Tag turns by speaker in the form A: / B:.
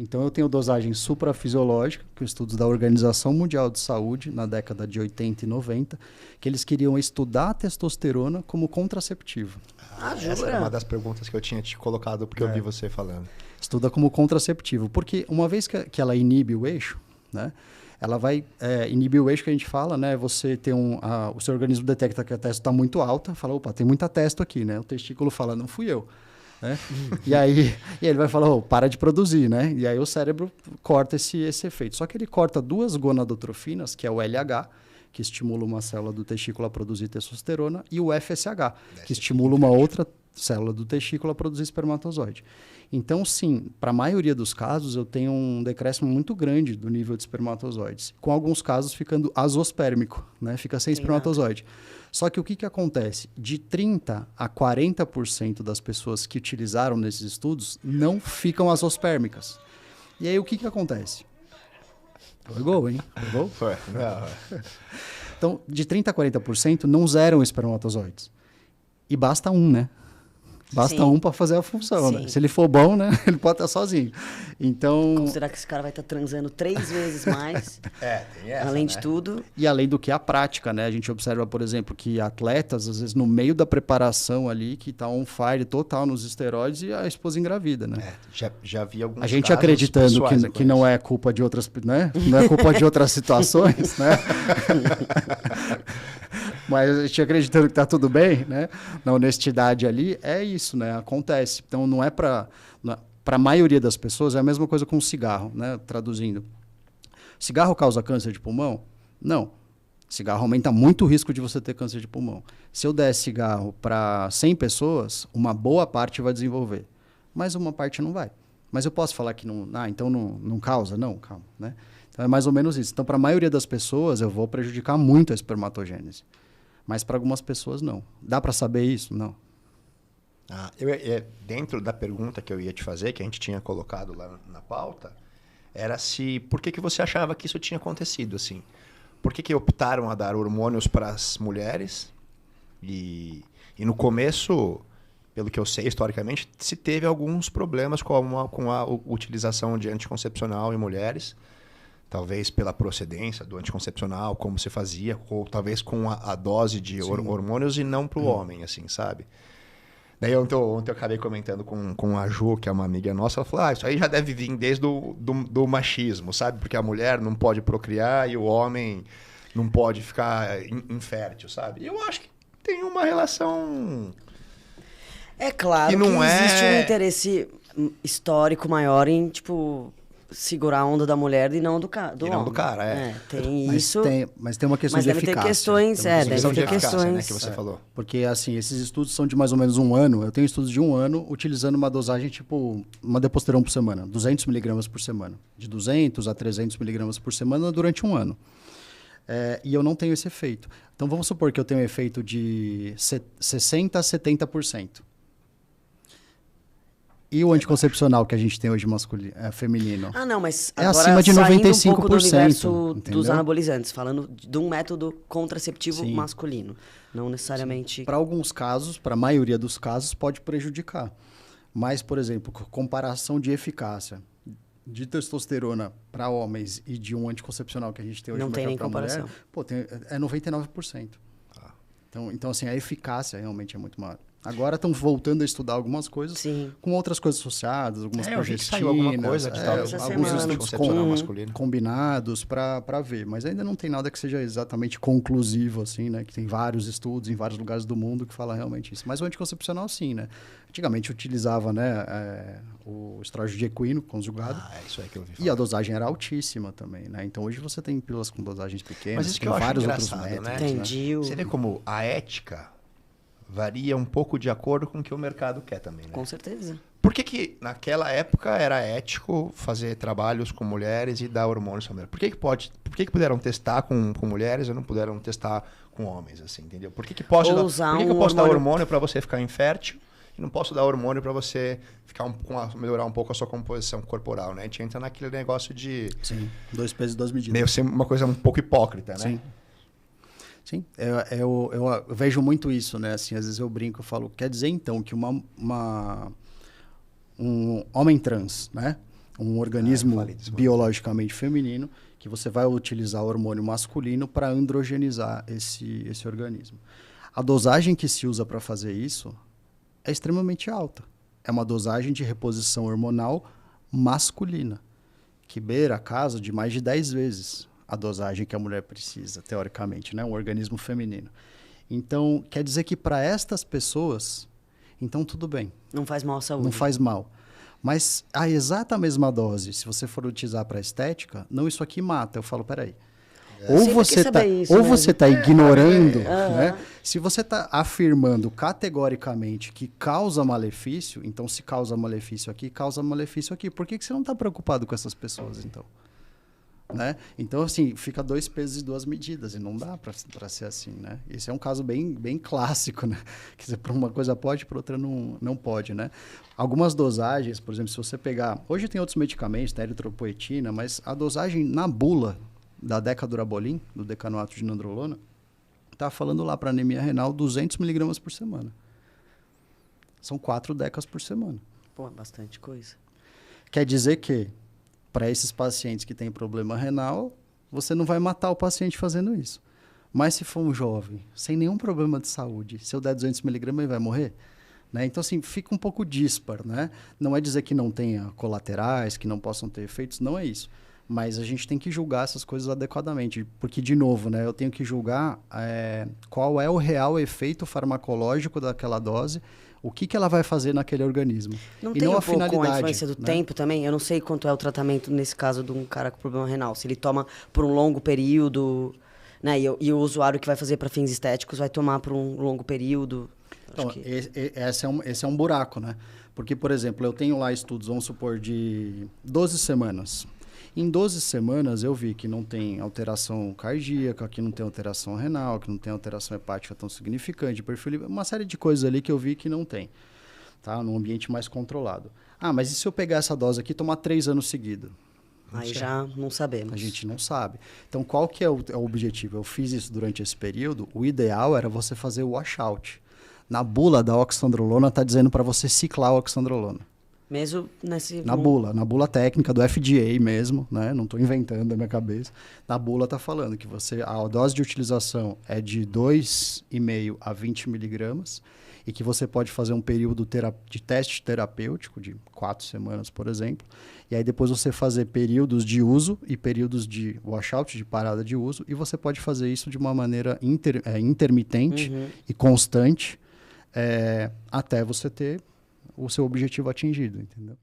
A: Então, eu tenho dosagem suprafisiológica, que os estudos da Organização Mundial de Saúde, na década de 80 e 90, que eles queriam estudar a testosterona como contraceptivo.
B: Essa era uma das perguntas que eu tinha te colocado, porque eu vi você falando.
A: Estuda como contraceptivo, porque uma vez que ela inibe o eixo, né, ela vai inibir o eixo que a gente fala, né? Você tem o seu organismo detecta que a testo está muito alta, fala, opa, tem muita testo aqui, né? O testículo fala, não fui eu. Né? E aí ele vai falar, para de produzir, né? E aí o cérebro corta esse efeito. Só que ele corta duas gonadotrofinas, que é o LH, que estimula uma célula do testículo a produzir testosterona, e o FSH, que estimula uma outra célula do testículo a produzir espermatozoide. Então, sim, para a maioria dos casos, eu tenho um decréscimo muito grande do nível de espermatozoides, com alguns casos ficando azospérmico, né? Fica sem espermatozoide. Só que o que acontece? De 30% a 40% das pessoas que utilizaram nesses estudos não ficam azospérmicas. E aí, o que acontece? Foi gol, hein? Foi gol?
B: Foi. Não.
A: Então, de 30% a 40% não zeram espermatozoides. E basta um, né? Basta um para fazer a função, né? Se ele for bom, né? Ele pode estar sozinho. Então...
C: Considerar que esse cara vai estar transando 3 vezes mais.
B: Tem essa,
C: além
B: né?
C: de tudo.
A: E além do que a prática, né? A gente observa, por exemplo, que atletas, às vezes, no meio da preparação ali, que tá on fire total nos esteroides e a esposa engravida, né?
B: Já vi alguns
A: a gente
B: casos
A: acreditando
B: pessoais,
A: que não é culpa de outras, né? Não é culpa de outras situações, né? Mas a gente acreditando que está tudo bem, né? Na honestidade ali, é isso, né? Acontece. Então, não é para a maioria das pessoas, é a mesma coisa com o cigarro, né? Traduzindo. Cigarro causa câncer de pulmão? Não. Cigarro aumenta muito o risco de você ter câncer de pulmão. Se eu der cigarro para 100 pessoas, uma boa parte vai desenvolver, mas uma parte não vai. Mas eu posso falar que não, então não causa? Não, calma, né? Então, é mais ou menos isso. Então, para a maioria das pessoas, eu vou prejudicar muito a espermatogênese. Mas para algumas pessoas, não. Dá para saber isso? Não.
B: Dentro da pergunta que eu ia te fazer, que a gente tinha colocado lá na pauta, era por que você achava que isso tinha acontecido, assim? Por que optaram a dar hormônios para as mulheres? E no começo, pelo que eu sei historicamente, se teve alguns problemas com a utilização de anticoncepcional em mulheres. Talvez pela procedência do anticoncepcional, como se fazia, ou talvez com a dose de hormônios e não para o homem, assim, sabe? Daí ontem eu acabei comentando com a Ju, que é uma amiga nossa, ela falou, isso aí já deve vir desde do machismo, sabe? Porque a mulher não pode procriar e o homem não pode ficar infértil, sabe? E eu acho que tem uma relação...
C: É claro que existe um interesse histórico maior em, tipo... segurar a onda da mulher e não do cara.
B: Não do cara,
C: tem
A: mas
C: isso.
A: Mas tem uma questão de eficácia.
C: Mas deve ter questões, deve ter questões.
B: Né, que você falou.
A: Porque, assim, esses estudos são de mais ou menos 1 ano. Eu tenho estudos de 1 ano utilizando uma dosagem, tipo, uma deposteron por semana, 200 miligramas por semana. De 200 a 300 miligramas por semana durante 1 ano. E eu não tenho esse efeito. Então, vamos supor que eu tenho um efeito de 60% a 70%. E o anticoncepcional que a gente tem hoje feminino?
C: Não, mas
A: é
C: agora
A: acima de 95%.
C: Um pouco do universo
A: entendeu?
C: dos anabolizantes, falando de um método contraceptivo masculino. Não necessariamente...
A: Para alguns casos, para a maioria dos casos, pode prejudicar. Mas, por exemplo, comparação de eficácia de testosterona para homens e de um anticoncepcional que a gente tem hoje
C: não tem nem comparação.
A: Mulher, é 99%. Então, assim, a eficácia realmente é muito maior. Agora estão voltando a estudar algumas coisas com outras coisas associadas, algumas progestinas,
B: alguma coisa
A: alguns estudos combinados para ver. Mas ainda não tem nada que seja exatamente conclusivo, assim, né? Que tem vários estudos em vários lugares do mundo que falam realmente isso. Mas o anticoncepcional, sim, né? Antigamente utilizava, né, o estrógeno de equino conjugado.
B: Isso aí que eu ouvi falar.
A: E a dosagem era altíssima também, né? Então hoje você tem pílulas com dosagens pequenas,
B: mas isso
A: tem
B: que eu
A: vários
B: acho
A: outros
B: engraçado,
A: métodos.
B: Né?
C: Entendi.
B: Você vê como a ética varia um pouco de acordo com o que o mercado quer também, né?
C: Com certeza.
B: Por que naquela época era ético fazer trabalhos com mulheres e dar hormônios para mulheres? Por que puderam testar com mulheres e não puderam testar com homens, assim, entendeu? Por que eu posso dar hormônio para você ficar infértil e não posso dar hormônio para você melhorar um pouco a sua composição corporal, né? A gente entra naquele negócio de...
A: Sim, 2 pesos e 2 medidas.
B: Meio ser uma coisa um pouco hipócrita, né?
A: Sim. Sim, eu vejo muito isso, né? Assim, às vezes eu brinco, eu falo, quer dizer então que um homem trans, né? um organismo biologicamente feminino, que você vai utilizar o hormônio masculino para androgenizar esse organismo. A dosagem que se usa para fazer isso é extremamente alta. É uma dosagem de reposição hormonal masculina, que beira a casa de mais de 10 vezes a dosagem que a mulher precisa, teoricamente, né? Um organismo feminino. Então, quer dizer que para estas pessoas, então tudo bem.
C: Não faz mal à saúde.
A: Não faz mal. Mas a exata mesma dose, se você for utilizar para estética, não, isso aqui mata. Eu falo, peraí. Ou você está ignorando, né? Se você está afirmando categoricamente que causa malefício, então se causa malefício aqui, por que você não está preocupado com essas pessoas, então? Né? Então, assim, fica 2 pesos e 2 medidas, e não dá para ser assim, né? Esse é um caso bem clássico, né? Quer dizer, para uma coisa pode, para outra não pode, né? Algumas dosagens, por exemplo, se você pegar... Hoje tem outros medicamentos, né? Eritropoetina, mas a dosagem na bula da Decadurabolin, do decanoato de nandrolona, está falando lá para anemia renal 200 miligramas por semana. São 4 decas por semana.
C: Pô, é bastante coisa.
A: Quer dizer que, para esses pacientes que têm problema renal, você não vai matar o paciente fazendo isso. Mas se for um jovem, sem nenhum problema de saúde, se eu der 200 miligramas, ele vai morrer? Né? Então, assim, fica um pouco dispar, né? Não é dizer que não tenha colaterais, que não possam ter efeitos, não é isso. Mas a gente tem que julgar essas coisas adequadamente, porque, de novo, né, eu tenho que julgar qual é o real efeito farmacológico daquela dose, o que ela vai fazer naquele organismo.
C: Não tem a influência do tempo também? Eu não sei quanto é o tratamento nesse caso de um cara com problema renal. Se ele toma por um longo período, né, e o usuário que vai fazer para fins estéticos vai tomar por um longo período.
A: Então, esse é um buraco, né? Porque, por exemplo, eu tenho lá estudos, vamos supor, de 12 semanas. Em 12 semanas eu vi que não tem alteração cardíaca, que não tem alteração renal, que não tem alteração hepática tão significante, perfil, uma série de coisas ali que eu vi que não tem, tá? Num ambiente mais controlado. Ah, mas e se eu pegar essa dose aqui e tomar 3 anos seguidos?
C: Aí já não sabemos.
A: A gente não sabe. Então, qual que é o objetivo? Eu fiz isso durante esse período. O ideal era você fazer o washout. Na bula da oxandrolona está dizendo para você ciclar a oxandrolona.
C: Mesmo nesse...
A: Na bula técnica do FDA mesmo, né? Não estou inventando da minha cabeça. Na bula está falando que a dose de utilização é de 2,5 a 20 miligramas e que você pode fazer um período de teste terapêutico de 4 semanas, por exemplo. E aí depois você fazer períodos de uso e períodos de washout, de parada de uso. E você pode fazer isso de uma maneira intermitente e constante até você ter o seu objetivo atingido, entendeu?